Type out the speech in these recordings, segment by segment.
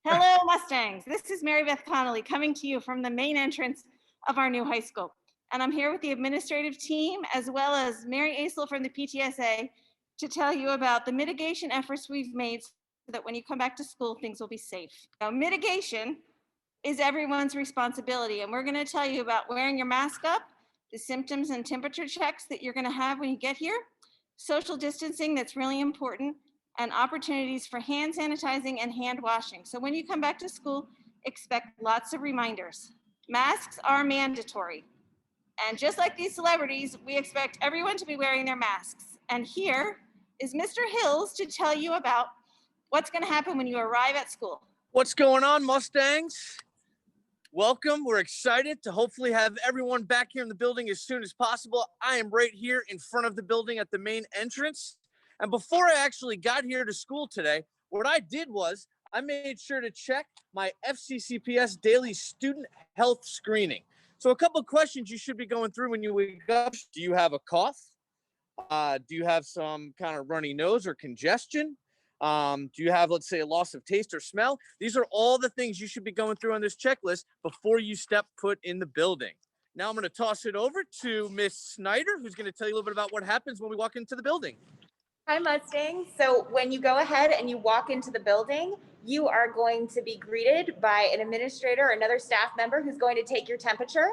Hello, Mustangs. This is Mary Beth Connolly coming to you from the main entrance of our new high school. And I'm here with the administrative team as well as Mary Aisel from the PTSA to tell you about the mitigation efforts we've made so that when you come back to school, things will be safe. Now, mitigation is everyone's responsibility. And we're going to tell you about wearing your mask up, the symptoms and temperature checks that you're going to have when you get here, social distancing that's really important, and opportunities for hand sanitizing and hand washing. So when you come back to school, expect lots of reminders. Masks are mandatory. And just like these celebrities, we expect everyone to be wearing their masks. And here is Mr. Hills to tell you about what's going to happen when you arrive at school. What's going on, Mustangs? Welcome. We're excited to hopefully have everyone back here in the building as soon as possible. I am right here in front of the building at the main entrance. And before I actually got here to school today, what I did was I made sure to check my FCCPS daily student health screening. So a couple of questions you should be going through when you wake up. Do you have a cough? Do you have some kind of runny nose or congestion? Do you have, let's say, a loss of taste or smell? These are all the things you should be going through on this checklist before you step foot in the building. Now I'm going to toss it over to Miss Snyder, who's going to tell you a little bit about what happens when we walk into the building. Hi, Mustang. So when you go ahead and you walk into the building, you are going to be greeted by an administrator or another staff member who's going to take your temperature.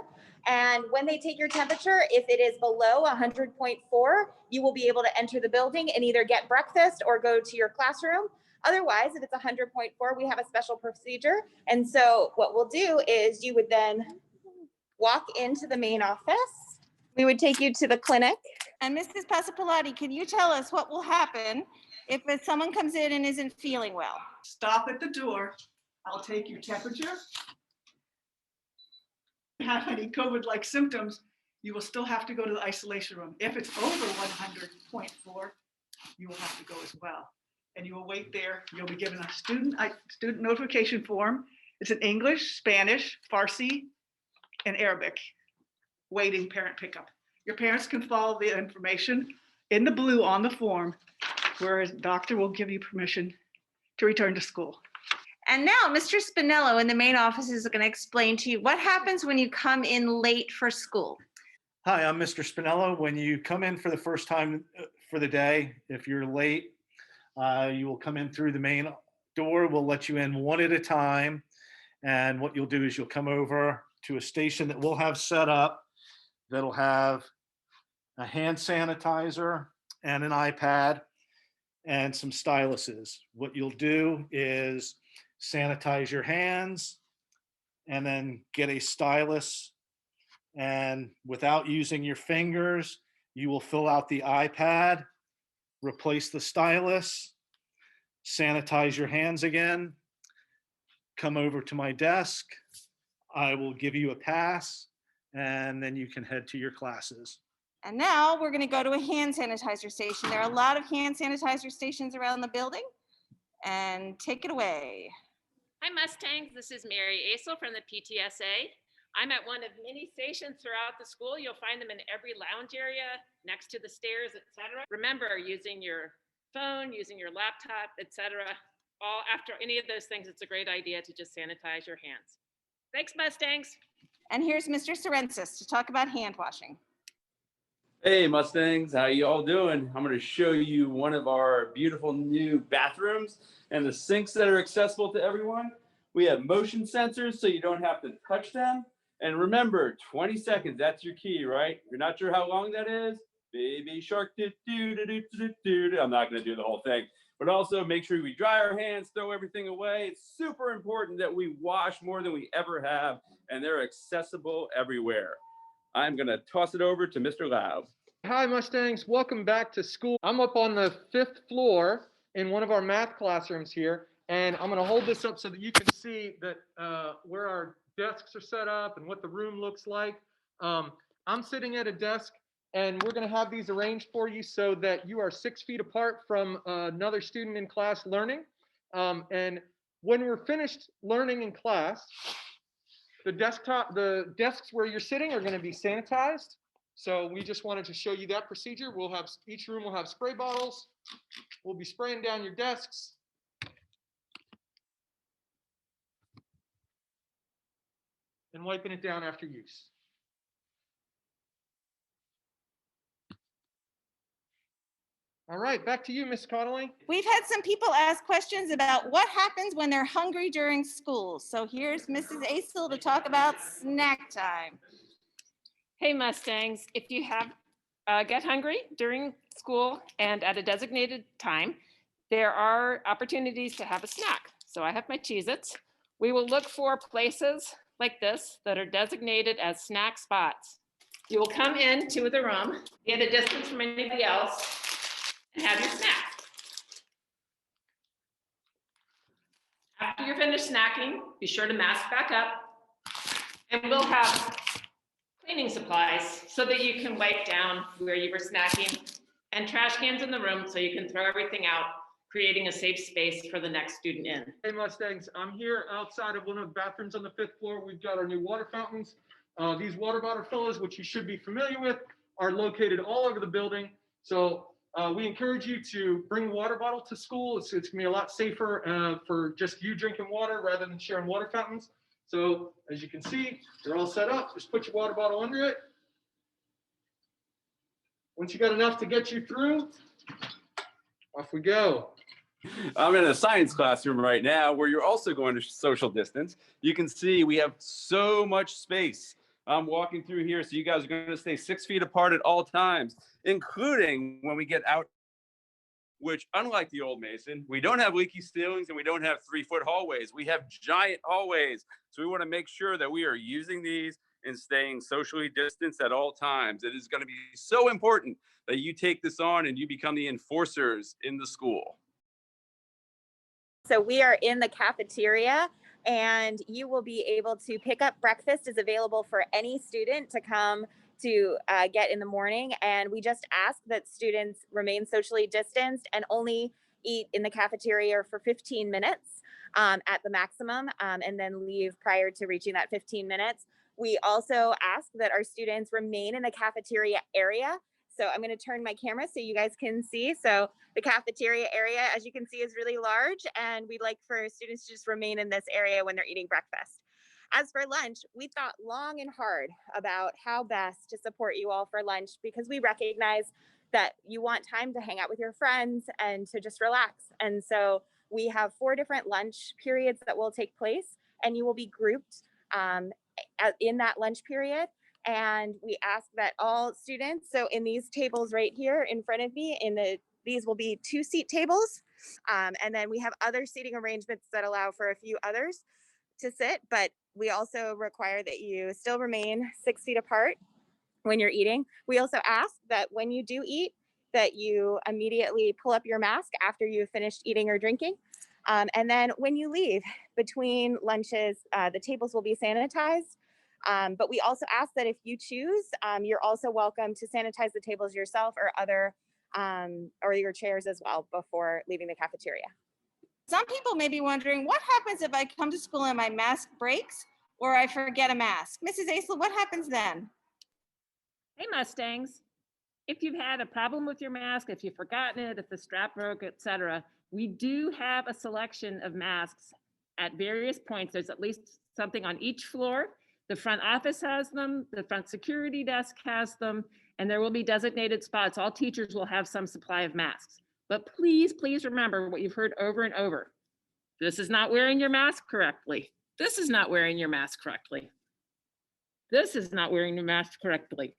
And when they take your temperature, if it is below 100.4, you will be able to enter the building and either get breakfast or go to your classroom. Otherwise, if it's 100.4, we have a special procedure. And so what we'll do is you would then walk into the main office. We would take you to the clinic. And Mrs. Pasapalati, can you tell us what will happen if someone comes in and isn't feeling well? Stop at the door. I'll take your temperature. If you have any COVID-like symptoms, you will still have to go to the isolation room. If it's over 100.4, you will have to go as well. And you will wait there. You'll be given a student notification form. It's in English, Spanish, Farsi, and Arabic. Waiting parent pickup. Your parents can follow the information in the blue on the form, where the doctor will give you permission to return to school. And now Mr. Spinello in the main office is going to explain to you what happens when you come in late for school. Hi, I'm Mr. Spinello. When you come in for the first time for the day, if you're late, you will come in through the main door. We'll let you in one at a time. And what you'll do is you'll come over to a station that we'll have set up that'll have a hand sanitizer and an iPad and some styluses. What you'll do is sanitize your hands and then get a stylus, and without using your fingers, you will fill out the iPad, replace the stylus, sanitize your hands again, come over to my desk. I will give you a pass, and then you can head to your classes. And now we're going to go to a hand sanitizer station. There are a lot of hand sanitizer stations around the building. And take it away. Hi, Mustangs. This is Mary Aisel from the PTSA. I'm at one of many stations throughout the school. You'll find them in every lounge area, next to the stairs, etc. Remember, using your phone, using your laptop, etc. All after any of those things, it's a great idea to just sanitize your hands. Thanks, Mustangs. And here's Mr. Sorensis to talk about hand washing. Hey Mustangs, how you all doing? I'm going to show you one of our beautiful new bathrooms and the sinks that are accessible to everyone. We have motion sensors so you don't have to touch them. And remember, 20 seconds, that's your key, right? If you're not sure how long that is, baby shark, I'm not going to do the whole thing. But also make sure we dry our hands, throw everything away. It's super important that we wash more than we ever have, and they're accessible everywhere. I'm going to toss it over to Mr. Lau. Hi, Mustangs. Welcome back to school. I'm up on the 5th floor in one of our math classrooms here, and I'm going to hold this up so that you can see that where our desks are set up and what the room looks like. I'm sitting at a desk, and we're going to have these arranged for you so that you are 6 feet apart from another student in class learning. And when we're finished learning in class, the desks where you're sitting are going to be sanitized. So we just wanted to show you that procedure. Each room will have spray bottles. We'll be spraying down your desks. and wiping it down after use. All right, back to you, Ms. Connolly. We've had some people ask questions about what happens when they're hungry during school. So here's Mrs. Aisel to talk about snack time. Hey Mustangs, if you have get hungry during school and at a designated time, there are opportunities to have a snack. So I have my Cheez-Its. We will look for places like this that are designated as snack spots. You will come into the room, get a distance from anybody else, and have your snack. After you're finished snacking, be sure to mask back up, and we'll have cleaning supplies so that you can wipe down where you were snacking, and trash cans in the room so you can throw everything out, creating a safe space for the next student in. Hey Mustangs, I'm here outside of one of the bathrooms on the 5th floor. We've got our new water fountains. These water bottle fillers, which you should be familiar with, are located all over the building. So we encourage you to bring a water bottle to school. It's gonna be a lot safer for just you drinking water rather than sharing water fountains. So as you can see, they're all set up. Just put your water bottle under it. Once you got enough to get you through, off we go. I'm in a science classroom right now where you're also going to social distance. You can see we have so much space. I'm walking through here, so you guys are going to stay 6 feet apart at all times, including when we get out, which unlike the old Mason, we don't have leaky ceilings and we don't have 3-foot hallways. We have giant hallways. So we want to make sure that we are using these and staying socially distanced at all times. It is going to be so important that you take this on and you become the enforcers in the school. So we are in the cafeteria, and you will be able to pick up breakfast. Is available for any student to come to get in the morning. And we just ask that students remain socially distanced and only eat in the cafeteria for 15 minutes at the maximum, and then leave prior to reaching that 15 minutes. We also ask that our students remain in the cafeteria area. So I'm going to turn my camera so you guys can see. So the cafeteria area, as you can see, is really large, and we'd like for students to just remain in this area when they're eating breakfast. As for lunch, we thought long and hard about how best to support you all for lunch, because we recognize that you want time to hang out with your friends and to just relax. And so we have 4 different lunch periods that will take place, and you will be grouped in that lunch period. And we ask that all students, so in these tables right here in front of me, these will be 2-seat tables. And then we have other seating arrangements that allow for a few others to sit, but we also require that you still remain 6 feet apart when you're eating. We also ask that when you do eat, that you immediately pull up your mask after you've finished eating or drinking. And then when you leave between lunches, the tables will be sanitized. But we also ask that if you choose, you're also welcome to sanitize the tables yourself or your chairs as well before leaving the cafeteria. Some people may be wondering, what happens if I come to school and my mask breaks or I forget a mask? Mrs. Aisel, what happens then? Hey Mustangs, if you've had a problem with your mask, if you've forgotten it, if the strap broke, etc., we do have a selection of masks at various points. There's at least something on each floor. The front office has them, the front security desk has them, and there will be designated spots. All teachers will have some supply of masks. But please, please remember what you've heard over and over. This is not wearing your mask correctly. This is not wearing your mask correctly. This is not wearing your mask correctly.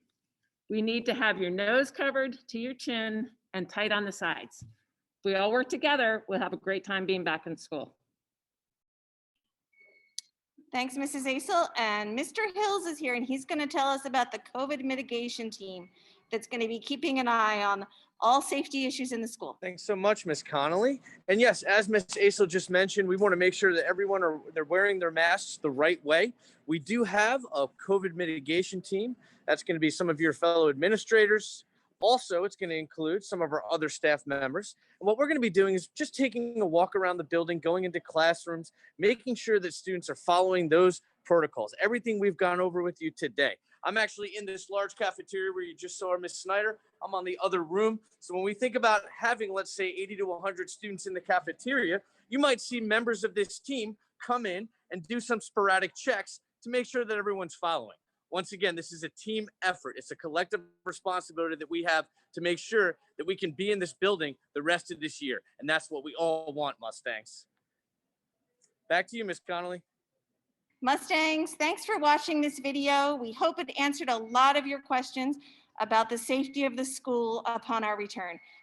We need to have your nose covered to your chin and tight on the sides. If we all work together, we'll have a great time being back in school. Thanks, Mrs. Aisel. And Mr. Hills is here, and he's going to tell us about the COVID mitigation team that's going to be keeping an eye on all safety issues in the school. Thanks so much, Ms. Connolly. And yes, as Ms. Aisel just mentioned, we want to make sure that they're wearing their masks the right way. We do have a COVID mitigation team. That's going to be some of your fellow administrators. Also, it's going to include some of our other staff members. And what we're going to be doing is just taking a walk around the building, going into classrooms, making sure that students are following those protocols, everything we've gone over with you today. I'm actually in this large cafeteria where you just saw Ms. Snyder. I'm on the other room. So when we think about having, let's say, 80 to 100 students in the cafeteria, you might see members of this team come in and do some sporadic checks to make sure that everyone's following. Once again, this is a team effort. It's a collective responsibility that we have to make sure that we can be in this building the rest of this year. And that's what we all want, Mustangs. Back to you, Ms. Connolly. Mustangs, thanks for watching this video. We hope it answered a lot of your questions about the safety of the school upon our return.